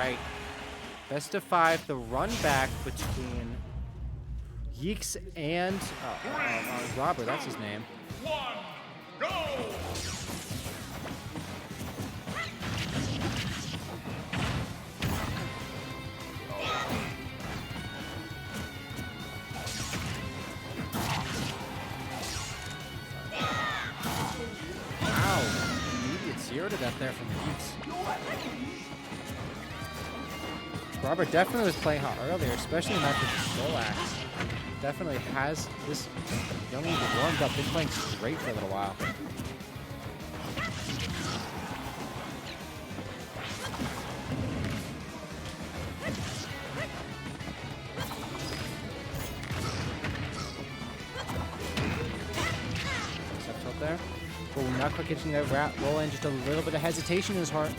right. Best of 5, the run back between Yeex and Robert, that's his name. 1, go! Wow, immediate 0 to death there from Yeex. Robert definitely was playing hot earlier, especially in that with the Soul Axe. Definitely has this young league warmed up, been playing straight for a little while. Up tilt there. Oh, not quite catching that roll in, just a little bit of hesitation in his heart.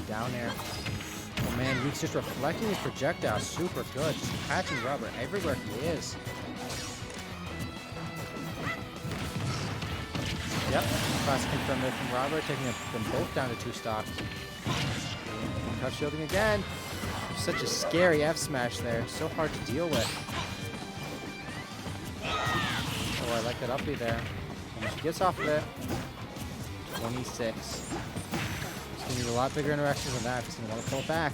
Down there. Oh man, Yeex just reflecting his projectile. Super good. Just catching Robert everywhere he is. Yep. Classic confirm there from Robert, taking them both down to 2 stocks. Touch shielding again. Such a scary F smash there. So hard to deal with. Oh, I like that uppy there. And she gets off of it. 26. Need a lot bigger interactions than that if he's going to want to pull it back.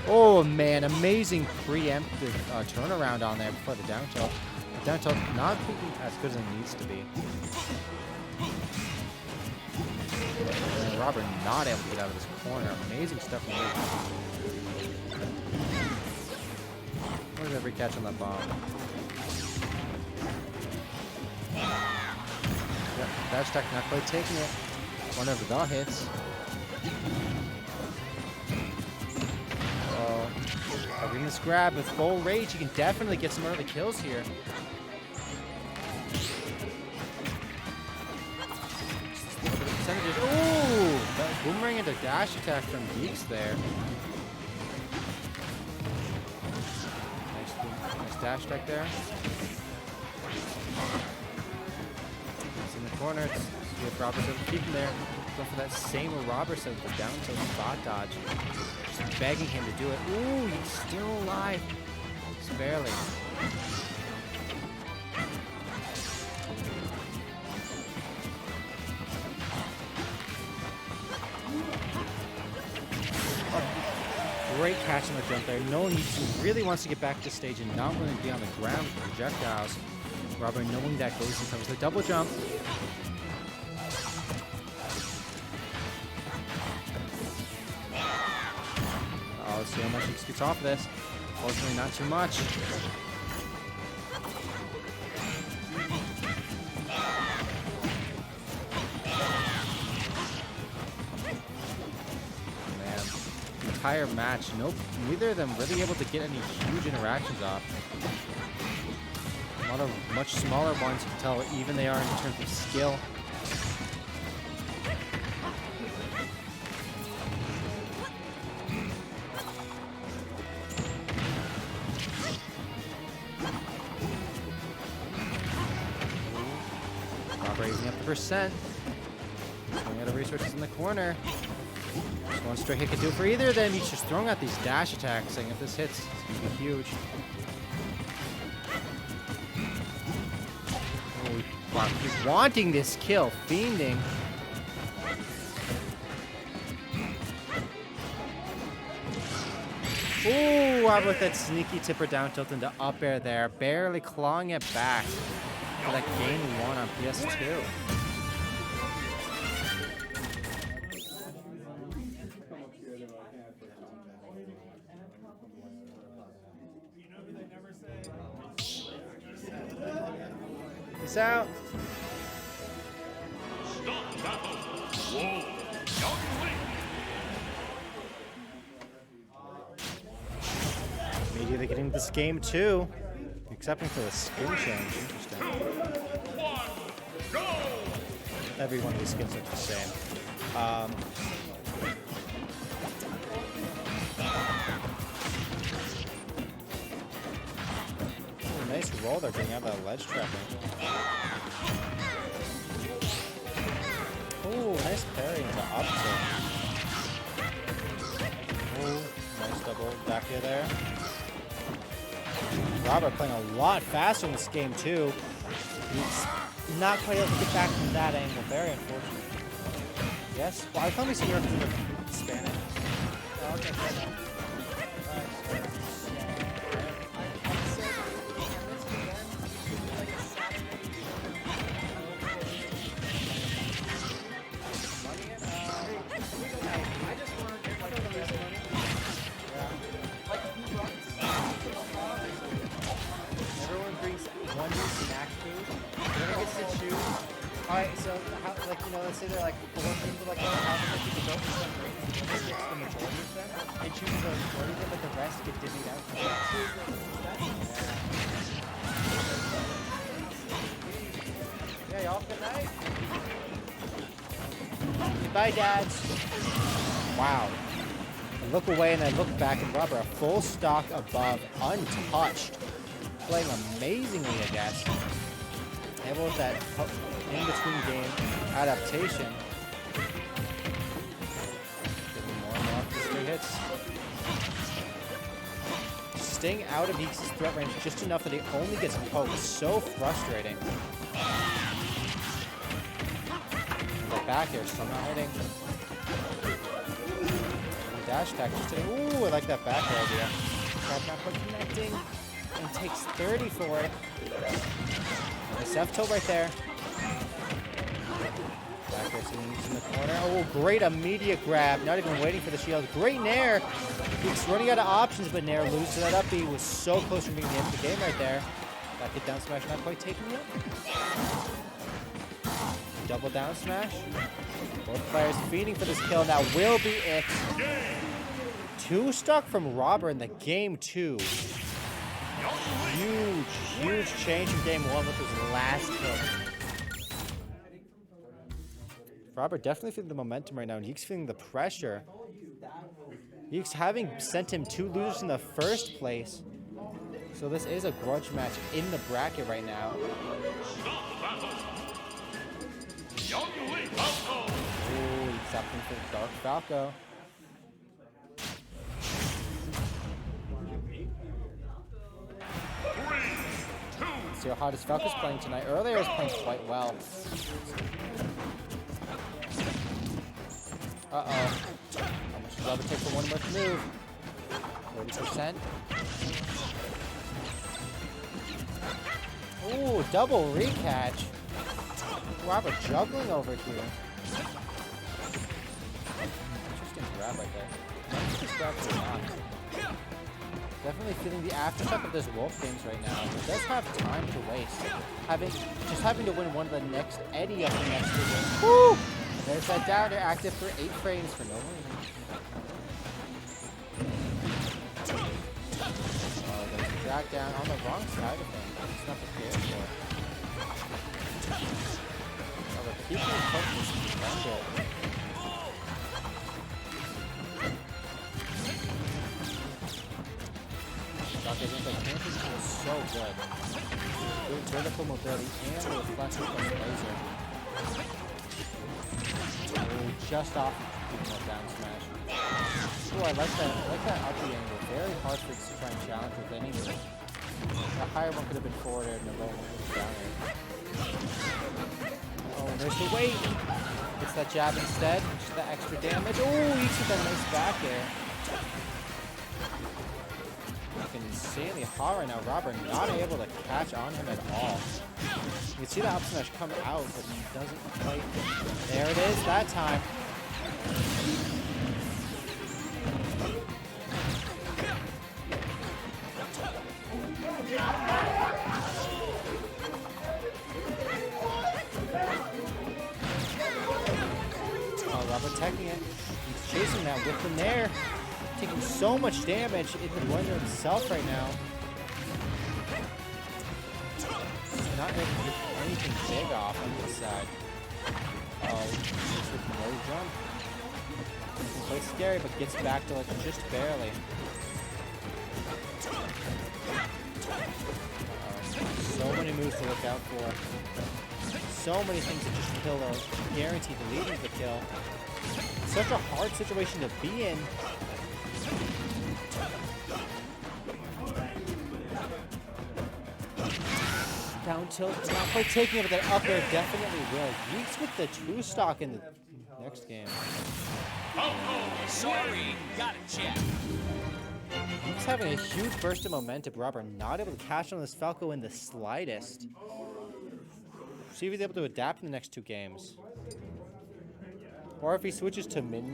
Oh man, amazing preemptive turnaround on there before the down tilt. The down tilt not being as good as it needs to be. And Robert not able to get out of this corner. Amazing stuff from him. What is every catch on that bomb? Yep, dash attack not quite taking it. One of the hits. Covering this grab with full rage, you can definitely get some early kills here. Percentages. Ooh! That boomerang into dash attack from Yeex there. Nice dash attack there. Corner, see if Robert's able to keep him there. Going for that same where Robert said with the down tilt spot dodge. Just begging him to do it. Ooh, he's still alive. Just barely. Oh, great catch on the jump there. Knowing he really wants to get back to the stage and not willing to be on the ground with projectiles. Robert knowing that goes and covers the double jump. Oh, let's see how much he gets off of this. Fortunately, not too much. Man, the entire match, neither of them really able to get any huge interactions off. A lot of much smaller ones, you can tell how even they are in terms of skill. Not raising up the percent. Running out of resources in the corner. Just one straight hit can do it for either of them. He's just throwing out these dash attacks, saying if this hits, it's going to be huge. Wow, he's wanting this kill, fiending. Ooh, Robert with that sneaky tipper down tilt into up air there, barely clawing it back for that game we won on PS2. Peace out. Stop battle. Whoa. Immediately getting this game too. Excepting for the skin change. Interesting. 2, 1, go! Every one of these skins looks the same. Nice roll there, getting out of that ledge trapping. Ooh, nice parry into up tilt. Ooh, nice double back here there. Robert playing a lot faster in this game too. He's not quite able to get back from that angle. Very unfortunate. Yes, well, I thought we see your Spanish. Oh, okay. Everyone brings one snack food. Everyone gets to choose. Alright, so how, like, you know, let's say they're like 4 people like that, how many people don't eat them, right? He gets the majority of them and chooses the majority of them, but the rest get divvied out. Yeah, y'all good night. Bye, dads. Wow. I look away and I look back and Robert, a full stock above, untouched. Playing amazingly, I guess. Able with that in-between game adaptation. Getting more and more off the straight hits. Staying out of Yeex' threat range just enough that he only gets poked. So frustrating. The back air still not hitting. And dash attack just hitting. Ooh, I like that back air idea. Not quite connecting. And takes 30 for it. Nice F tilt right there. Back air in the corner. Oh, great immediate grab. Not even waiting for the shield. Great Nair. He's running out of options, but Nair loses to that up B. Was so close from being the end of the game right there. Back hit down smash, not quite taking it. Double down smash. Both players feeding for this kill. Now will be it. 2 stock from Robert in the game 2. Huge change from game 1 with his last kill. Robert definitely feeling the momentum right now, and Yeex feeling the pressure. Yeex having sent him 2 losers in the first place. So this is a grudge match in the bracket right now. Ooh, he's opting for Dark Falco. See how hot Falco's playing tonight. Earlier he was playing quite well. Uh-oh. How much does Robert take for one more move? 30%. Ooh, double recatch. Robert juggling over here. Interesting grab right there. Just grab or not. Definitely feeling the aftershock of those Wolf games right now. It does have time to waste. Just having to win one of the next Eddie of the next 2 games. Woo! There's that downer active for 8 frames for no reason. Oh, there's a drag down on the wrong side of him. He's not prepared for it. Oh, they're keeping him focused and grounded. Okay, the camping is so good. Good vertical mobility and the reflection from the laser. Oh, just off keeping that down smash. Oh, I like that up the angle. Very hard for us to try and challenge with any move. The higher one could have been forward air and the lower one was down air. Oh, there's the weight. Gets that jab instead. Just that extra damage. Oh, Yeex with that nice back air. Insanely hot right now. Robert not able to catch on him at all. You can see the up smash come out, but he doesn't quite. There it is, that time. Oh, Robert teching it. He's chasing that with the Nair. Taking so much damage in the blender himself right now. He's not able to get anything big off on this side. Oh, he's with no jump. It's quite scary, but gets back to like just barely. So many moves to look out for. So many things that just kill or guaranteed leading to the kill. Such a hard situation to be in. Down tilt, not quite taking it, but that up air definitely will. Yeex with the true stock in the next game. Sorry, gotta check. Yeex having a huge burst of momentum. Robert not able to cash on this Falco in the slightest. See if he's able to adapt in the next two games. Or if he switches to Min.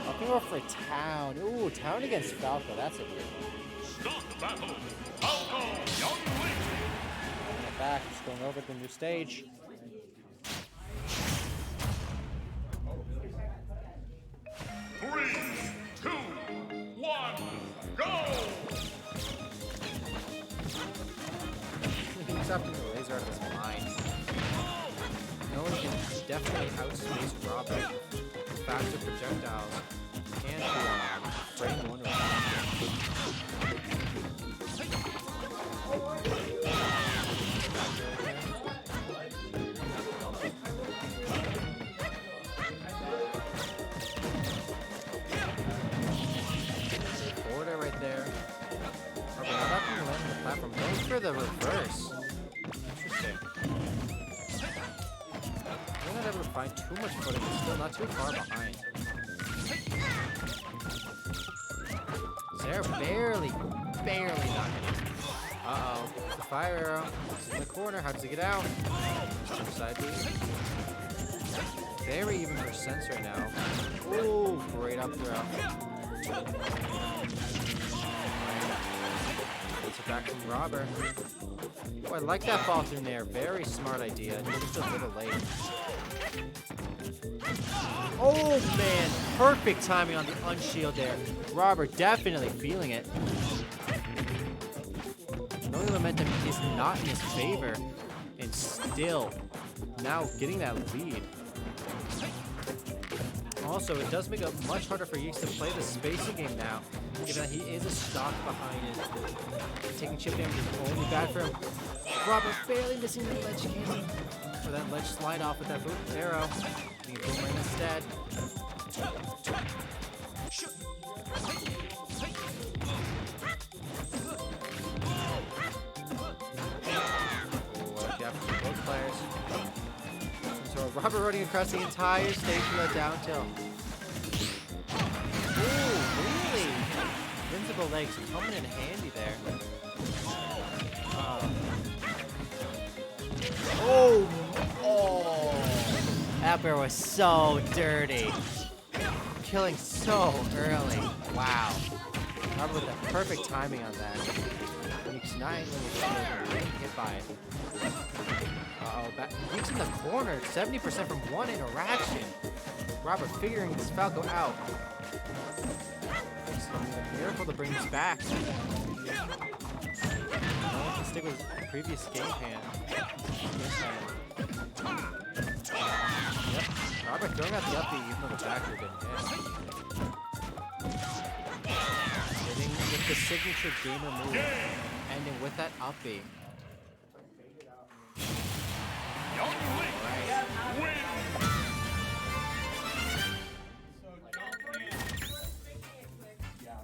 Looking over for Town. Ooh, Town against Falco. That's a good one. Start the battle. Falco, young Link. Bring it back. Just going over to the new stage. Three, two, one, go! He's up in the laser out of his mind. No one can definitely outspace Robert with faster projectiles and frame one Border right there. Okay, now that can land on the platform. Going for the reverse. Interesting. We're not able to find too much footing, but still not too far behind. Zare barely knocking it. Uh-oh. The fire arrow. It's in the corner. How does he get out? Side B. Very even percents right now. Ooh, great up throw. Gets it back from Robber. Oh, I like that fall through there. Very smart idea. Just a little late. Oh man, perfect timing on the unshield there. Robert definitely feeling it. Knowing the momentum is not in his favor, and still now getting that lead. Also, it does make it much harder for Yeex to play the spacing game now, given that he is a stock behind it. Taking chip damage is only bad for him. Robert barely missing the ledge cannon. Or that ledge slide off with that boot arrow. Getting a boomerang instead. Oh, gap for both players. So Robert running across the entire stage for that down tilt. Ooh, really? Invincible legs coming in handy there. That bear was so dirty. Killing so early. Wow. Robert with the perfect timing on that. Yeex 9 really hit by it. Uh-oh, Yeex in the corner. 70% from one interaction. Robert figuring this Falco out. It's a miracle to bring this back. No one can stick with the previous game plan. Yep. Robert throwing out the up B even though the backer didn't hit. Hitting with the signature gamer move. Ending with that up B. Young Link wins.